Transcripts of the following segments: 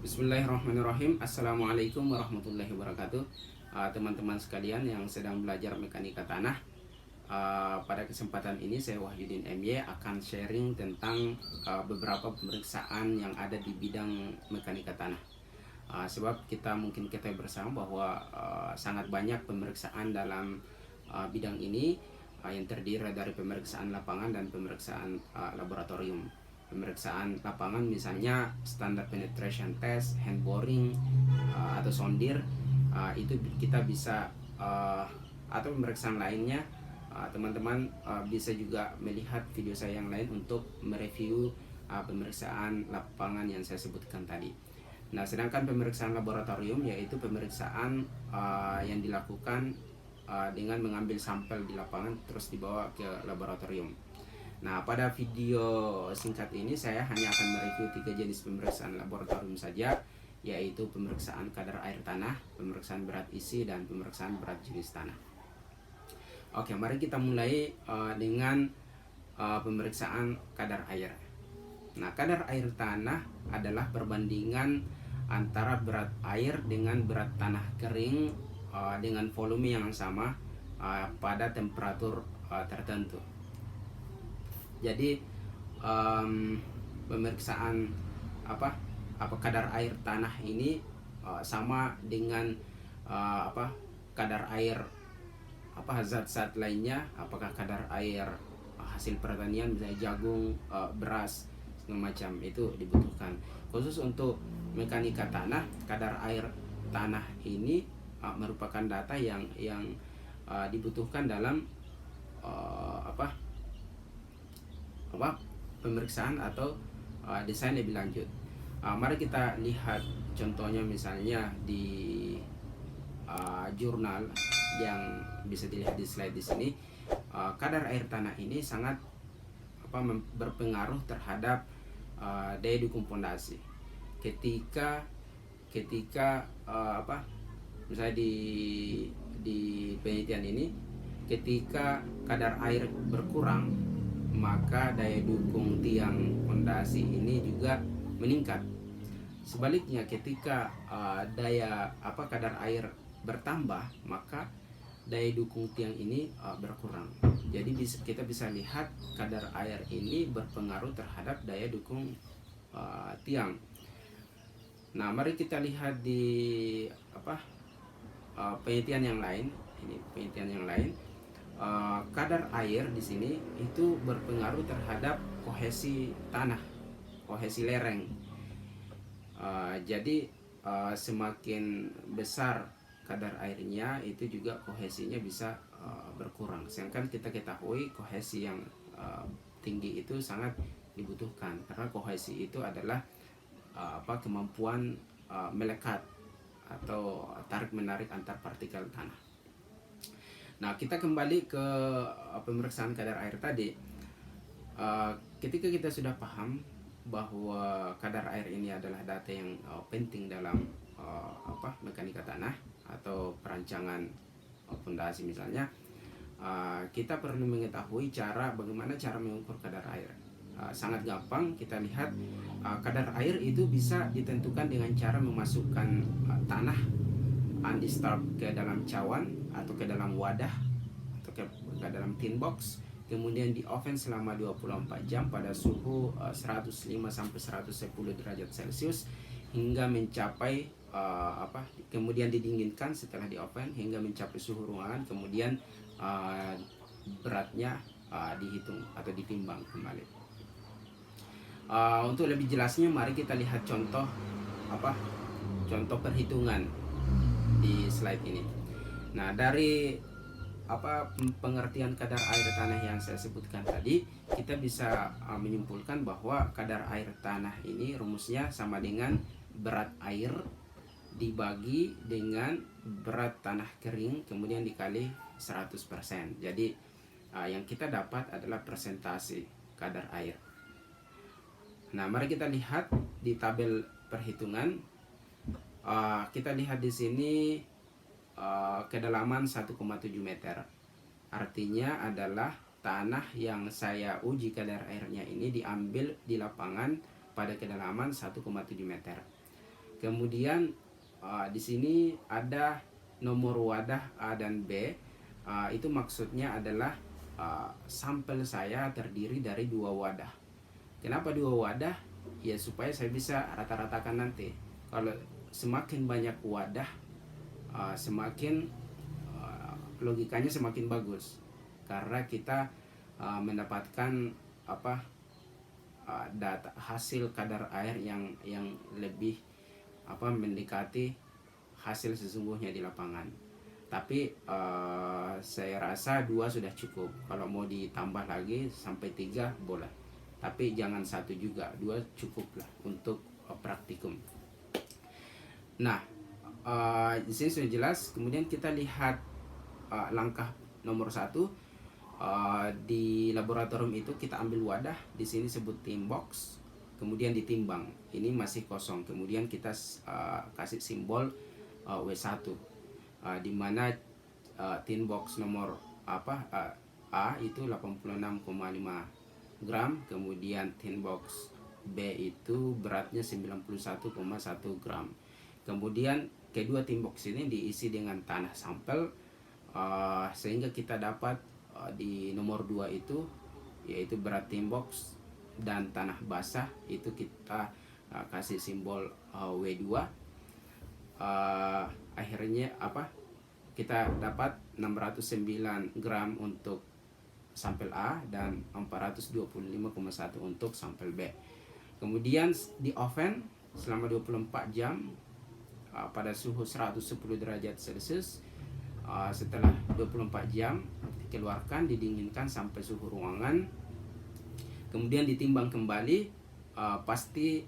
Bismillahirrahmanirrahim. Assalamualaikum warahmatullahi wabarakatuh. Teman-teman sekalian yang sedang belajar mekanika tanah, pada kesempatan ini saya Wahyudin MY akan sharing tentang beberapa pemeriksaan yang ada di bidang mekanika tanah. Sebab kita mungkin ketahui bersama bahwa sangat banyak pemeriksaan dalam bidang ini yang terdiri dari pemeriksaan lapangan dan pemeriksaan laboratorium. Pemeriksaan lapangan misalnya standar penetration test, hand boring, atau sondir, itu kita bisa, atau pemeriksaan lainnya, teman-teman bisa juga melihat video saya yang lain untuk mereview pemeriksaan lapangan yang saya sebutkan tadi. Nah, sedangkan pemeriksaan laboratorium yaitu pemeriksaan yang dilakukan dengan mengambil sampel di lapangan terus dibawa ke laboratorium. Nah, pada video singkat ini saya hanya akan mereview 3 jenis pemeriksaan laboratorium saja, yaitu pemeriksaan kadar air tanah, pemeriksaan berat isi, dan pemeriksaan berat jenis tanah. Oke, mari kita mulai dengan pemeriksaan kadar air. Nah, kadar air tanah adalah perbandingan antara berat air dengan berat tanah kering dengan volume yang sama pada temperatur tertentu. Jadi pemeriksaan kadar air tanah ini sama dengan kadar air zat-zat lainnya, apakah kadar air hasil pertanian misalnya jagung, beras, segala macam itu dibutuhkan. Khusus untuk mekanika tanah, kadar air tanah ini merupakan data yang dibutuhkan dalam pemeriksaan atau desain lebih lanjut. Mari kita lihat contohnya misalnya di jurnal yang bisa dilihat di slide di sini. Kadar air tanah ini sangat berpengaruh terhadap daya dukung pondasi. Ketika misalnya di penelitian ini, ketika kadar air berkurang, maka daya dukung tiang pondasi ini juga meningkat. Sebaliknya, ketika kadar air bertambah, maka daya dukung tiang ini berkurang. Jadi kita bisa lihat kadar air ini berpengaruh terhadap daya dukung tiang. Nah, mari kita lihat di penelitian yang lain. Ini penelitian yang lain. Kadar air di sini itu berpengaruh terhadap kohesi tanah, kohesi lereng. Jadi semakin besar kadar airnya, itu juga kohesinya bisa berkurang. Sedangkan kita ketahui kohesi yang tinggi itu sangat dibutuhkan, karena kohesi itu adalah kemampuan melekat atau tarik menarik antar partikel tanah. Nah, kita kembali ke pemeriksaan kadar air tadi. Ketika kita sudah paham bahwa kadar air ini adalah data yang penting dalam mekanika tanah atau perancangan fondasi misalnya, kita perlu mengetahui bagaimana cara mengukur kadar air. Sangat gampang, kita lihat kadar air itu bisa ditentukan dengan cara memasukkan tanah undisturbed ke dalam cawan atau ke dalam wadah atau ke dalam tin box, kemudian di oven selama 24 jam pada suhu 105 sampai 110 derajat Celcius hingga mencapai kemudian didinginkan setelah di oven hingga mencapai suhu ruangan, kemudian beratnya dihitung atau ditimbang kembali. Untuk lebih jelasnya, mari kita lihat contoh perhitungan di slide ini. Nah, dari pengertian kadar air tanah yang saya sebutkan tadi, kita bisa menyimpulkan bahwa kadar air tanah ini rumusnya sama dengan berat air dibagi dengan berat tanah kering kemudian dikali 100%. Jadi yang kita dapat adalah persentase kadar air. Nah, mari kita lihat di tabel perhitungan. Kita lihat di sini kedalaman 1,7 meter. Artinya adalah tanah yang saya uji kadar airnya ini diambil di lapangan pada kedalaman 1,7 meter. Kemudian di sini ada nomor wadah A dan B. Itu maksudnya adalah sampel saya terdiri dari 2 wadah. Kenapa 2 wadah? Ya supaya saya bisa rata-ratakan nanti. Kalau semakin banyak wadah, semakin logikanya semakin bagus, karena kita mendapatkan data hasil kadar air yang lebih mendekati hasil sesungguhnya di lapangan. Tapi saya rasa 2 sudah cukup. Kalau mau ditambah lagi sampai 3 boleh, tapi jangan 1 juga, 2 cukup lah untuk praktikum. Nah, di sini sudah jelas. Kemudian kita lihat langkah nomor 1. Di laboratorium itu kita ambil wadah, di sini sebut tin box, kemudian ditimbang. Ini masih kosong, kemudian kita kasih simbol W1, di mana tin box nomor A itu 86,5 gram, kemudian tin box B itu beratnya 91,1 gram. Kemudian kedua tin box ini diisi dengan tanah sampel, sehingga kita dapat di nomor 2 itu yaitu berat tin box dan tanah basah, itu kita kasih simbol W2. Akhirnya kita dapat 609 gram untuk sampel A dan 425,1 untuk sampel B. Kemudian di oven selama 24 jam pada suhu 110 derajat Celcius. Setelah 24 jam dikeluarkan, didinginkan sampai suhu ruangan, kemudian ditimbang kembali. Pasti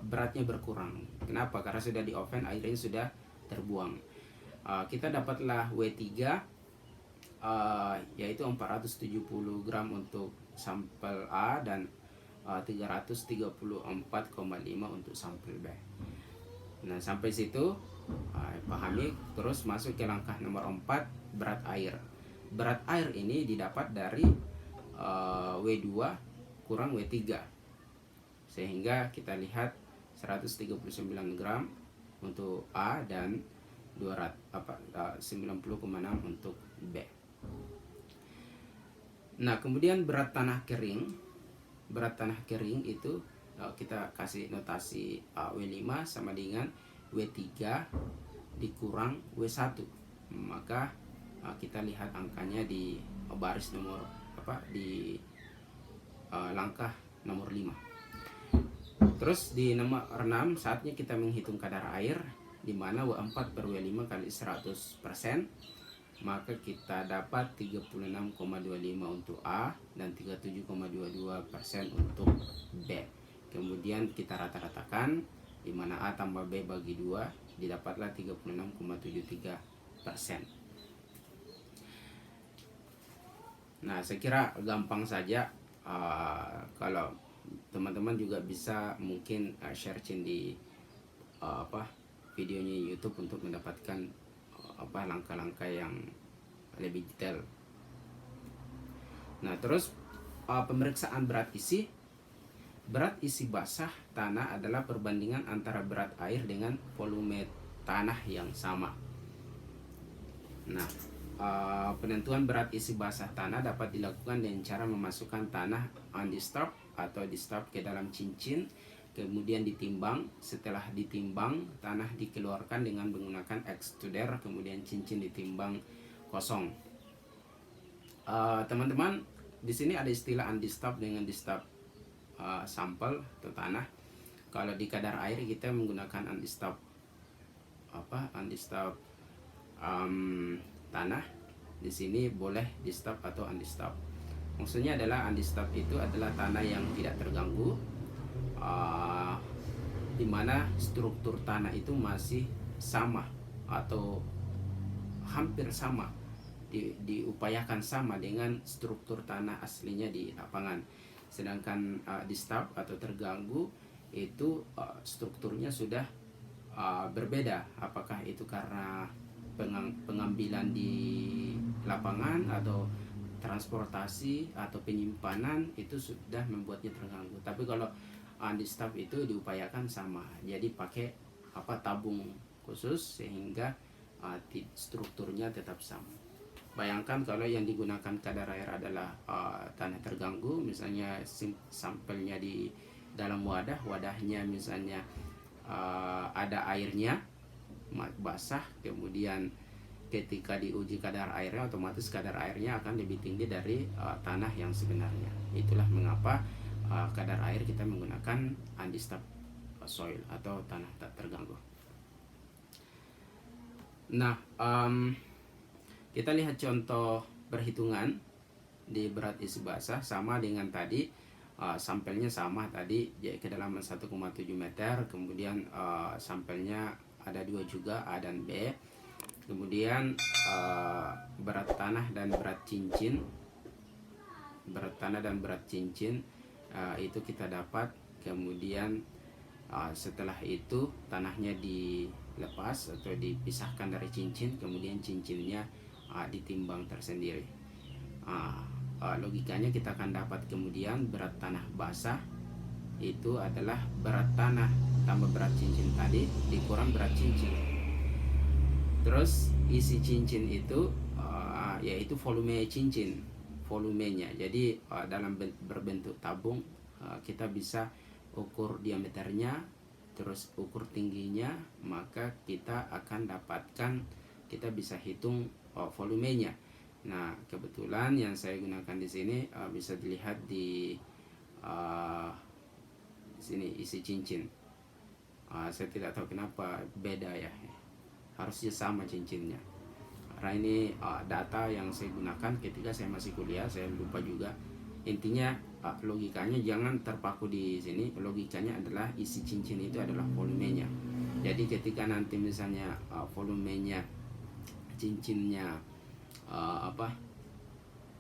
beratnya berkurang. Kenapa? Karena sudah di oven, airnya sudah terbuang. Kita dapatlah W3, yaitu 470 gram untuk sampel A dan 334,5 untuk sampel B. Nah, sampai situ pahami. Terus masuk ke langkah nomor 4, berat air. Berat air ini didapat dari W2 kurang W3, sehingga kita lihat 139 gram untuk A dan 90,6 untuk B. Nah, kemudian berat tanah kering. Berat tanah kering itu kita kasih notasi W5 sama dengan W3 dikurang W1. Maka kita lihat angkanya di baris nomor di langkah nomor 5. Terus di nomor 6, saatnya kita menghitung kadar air, di mana W4 per W5 kali 100%, maka kita dapat 36,25 untuk A dan 37,22% untuk B. Kemudian kita rata-ratakan, di mana A tambah B bagi 2 didapatlah 36,73%. Nah, saya kira gampang saja. Kalau teman-teman juga bisa mungkin searching di videonya YouTube untuk mendapatkan langkah-langkah yang lebih detail. Nah, terus pemeriksaan berat isi. Berat isi basah tanah adalah perbandingan antara berat air dengan volume tanah yang sama. Nah, penentuan berat isi basah tanah dapat dilakukan dengan cara memasukkan tanah undisturbed atau disturbed ke dalam cincin, kemudian ditimbang. Setelah ditimbang, tanah dikeluarkan dengan menggunakan extruder, kemudian cincin ditimbang kosong. Teman-teman, di sini ada istilah undisturbed dengan disturbed sampel atau tanah. Kalau di kadar air kita menggunakan undisturbed tanah. Di sini boleh disturbed atau undisturbed. Maksudnya adalah undisturbed itu adalah tanah yang tidak terganggu, di mana struktur tanah itu masih sama atau hampir sama, diupayakan sama dengan struktur tanah aslinya di lapangan. Sedangkan disturbed atau terganggu itu strukturnya sudah berbeda. Apakah itu karena pengambilan di lapangan atau transportasi atau penyimpanan, itu sudah membuatnya terganggu. Tapi kalau undisturbed itu diupayakan sama, jadi pakai tabung khusus sehingga strukturnya tetap sama. Bayangkan kalau yang digunakan kadar air adalah tanah terganggu, misalnya sampelnya di dalam wadahnya misalnya ada airnya basah, kemudian ketika diuji kadar airnya, otomatis kadar airnya akan lebih tinggi dari tanah yang sebenarnya. Itulah mengapa kadar air kita menggunakan undisturbed soil atau tanah tak terganggu. Nah, kita lihat contoh perhitungan di berat isi basah sama dengan tadi. Sampelnya sama tadi, kedalaman 1,7 meter, kemudian sampelnya ada 2 juga, A dan B. Kemudian berat tanah dan berat cincin. Berat tanah dan berat cincin itu kita dapat. Kemudian setelah itu tanahnya dilepas atau dipisahkan dari cincin, kemudian cincinnya ditimbang tersendiri. Logikanya kita akan dapat kemudian berat tanah basah itu adalah berat tanah tambah berat cincin tadi dikurang berat cincin. Terus isi cincin itu yaitu volume cincin, volumenya. Jadi dalam berbentuk tabung kita bisa ukur diameternya, terus ukur tingginya, maka kita akan dapatkan, kita bisa hitung volumenya. Nah, kebetulan yang saya gunakan di sini bisa dilihat di sini isi cincin. Saya tidak tahu kenapa beda ya, harusnya sama cincinnya. Karena ini data yang saya gunakan ketika saya masih kuliah, saya lupa juga. Intinya logikanya jangan terpaku di sini. Logikanya adalah isi cincin itu adalah volumenya. Jadi ketika nanti misalnya volumenya cincinnya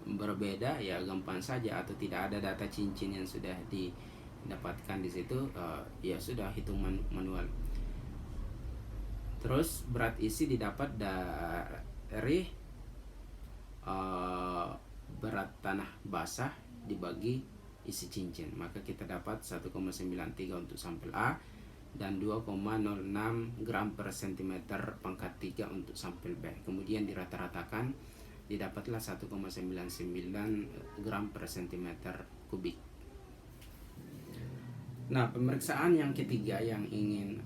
berbeda, ya gampang saja, atau tidak ada data cincin yang sudah didapatkan di situ, ya sudah hitung manual. Terus berat isi didapat dari berat tanah basah dibagi isi cincin, maka kita dapat 1,93 untuk sampel A dan 2,06 gram per cm pangkat 3 untuk sampel B. Kemudian dirata-ratakan didapatlah 1,99 gram per cm kubik. Nah, pemeriksaan yang ketiga yang ingin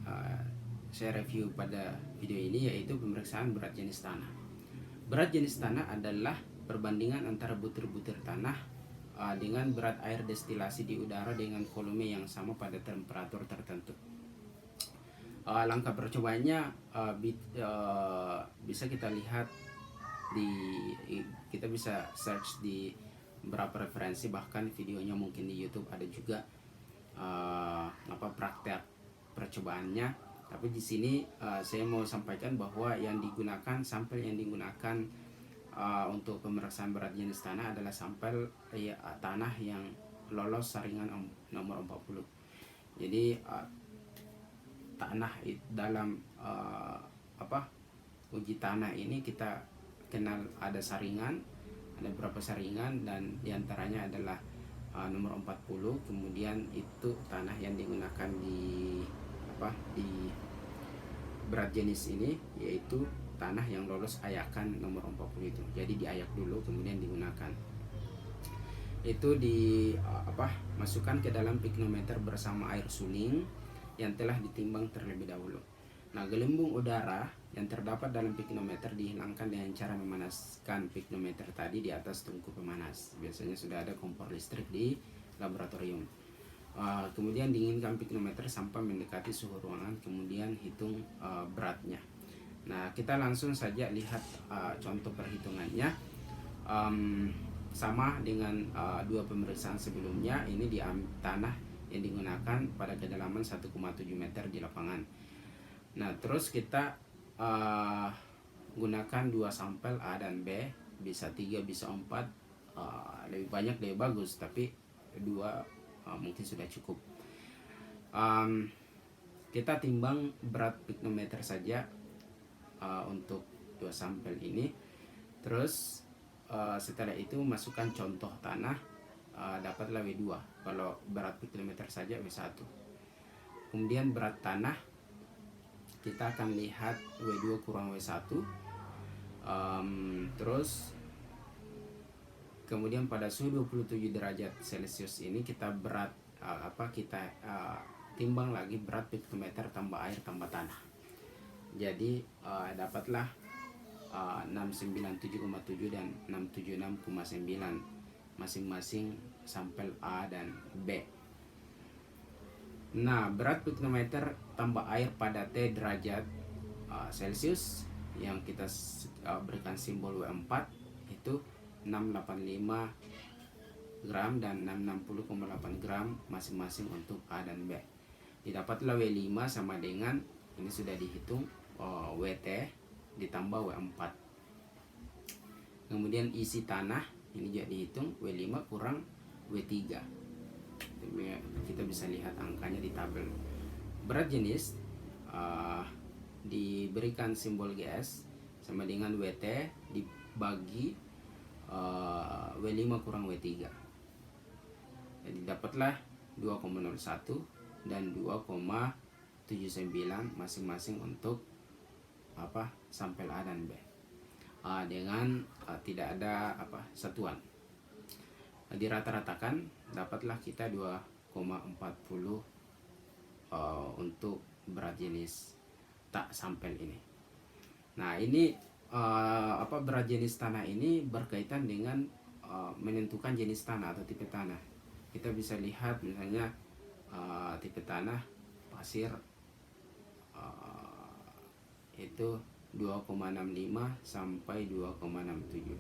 saya review pada video ini yaitu pemeriksaan berat jenis tanah. Berat jenis tanah adalah perbandingan antara butir-butir tanah dengan berat air destilasi di udara dengan volume yang sama pada temperatur tertentu. Langkah percobaannya bisa kita lihat kita bisa search di beberapa referensi, bahkan videonya mungkin di YouTube ada juga praktek percobaannya. Tapi di sini saya mau sampaikan bahwa yang digunakan, sampel yang digunakan untuk pemeriksaan berat jenis tanah adalah sampel tanah yang lolos saringan nomor 40. Jadi tanah dalam uji tanah ini kita kenal ada saringan, ada beberapa saringan, dan diantaranya adalah nomor 40. Kemudian itu tanah yang digunakan di berat jenis ini, yaitu tanah yang lolos ayakan nomor 40 itu. Jadi diayak dulu kemudian digunakan. Itu masukkan ke dalam piknometer bersama air suling yang telah ditimbang terlebih dahulu. Nah, gelembung udara yang terdapat dalam piknometer dihilangkan dengan cara memanaskan piknometer tadi di atas tungku pemanas. Biasanya sudah ada kompor listrik di laboratorium. Kemudian dinginkan piknometer sampai mendekati suhu ruangan, kemudian hitung beratnya. Nah, kita langsung saja lihat contoh perhitungannya. Sama dengan dua pemeriksaan sebelumnya, ini di tanah yang digunakan pada kedalaman 1,7 meter di lapangan. Nah, terus kita gunakan dua sampel A dan B, bisa 3 bisa 4, lebih banyak lebih bagus, tapi 2 mungkin sudah cukup. Kita timbang berat piknometer saja untuk 2 sampel ini. Terus setelah itu masukkan contoh tanah, dapatlah W2. Kalau berat piknometer saja W1. Kemudian berat tanah kita akan lihat W2 kurang W1. Terus kemudian pada suhu 27 derajat Celcius ini kita timbang lagi berat piktometer tambah air tambah tanah. Jadi dapatlah 697,7 dan 676,9 masing-masing sampel A dan B. Nah, berat piktometer tambah air pada T derajat Celcius yang kita berikan simbol W4 itu 685 gram dan 660,8 gram masing-masing untuk A dan B. Didapatlah W5 sama dengan, ini sudah dihitung, WT ditambah W4. Kemudian isi tanah ini juga dihitung, W5 kurang W3. Kita bisa lihat angkanya di tabel. Berat jenis diberikan simbol GS sama dengan WT dibagi W5 kurang W3. Jadi dapatlah 2,01 dan 2,79 masing-masing untuk sampel A dan B. Dengan tidak ada satuan. Dirata-ratakan dapatlah kita 2,40 untuk berat jenis tak sampel ini. Nah, ini berat jenis tanah ini berkaitan dengan menentukan jenis tanah atau tipe tanah. Kita bisa lihat misalnya tipe tanah pasir itu 2,65 sampai 2,67.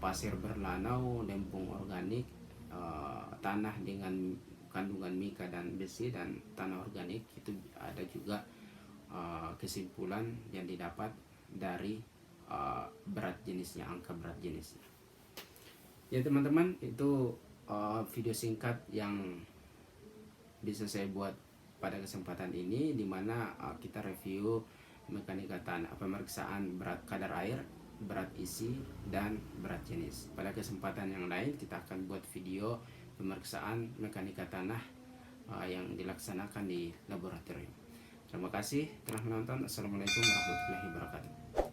Pasir berlanau, lempung organik, tanah dengan kandungan mika dan besi dan tanah organik, itu ada juga kesimpulan yang didapat dari berat jenisnya, angka berat jenisnya. Ya teman-teman, itu video singkat yang bisa saya buat pada kesempatan ini, dimana kita review mekanika tanah, pemeriksaan berat kadar air, berat isi, dan berat jenis. Pada kesempatan yang lain kita akan buat video pemeriksaan mekanika tanah yang dilaksanakan di laboratorium. Terima kasih telah menonton. Assalamualaikum warahmatullahi wabarakatuh.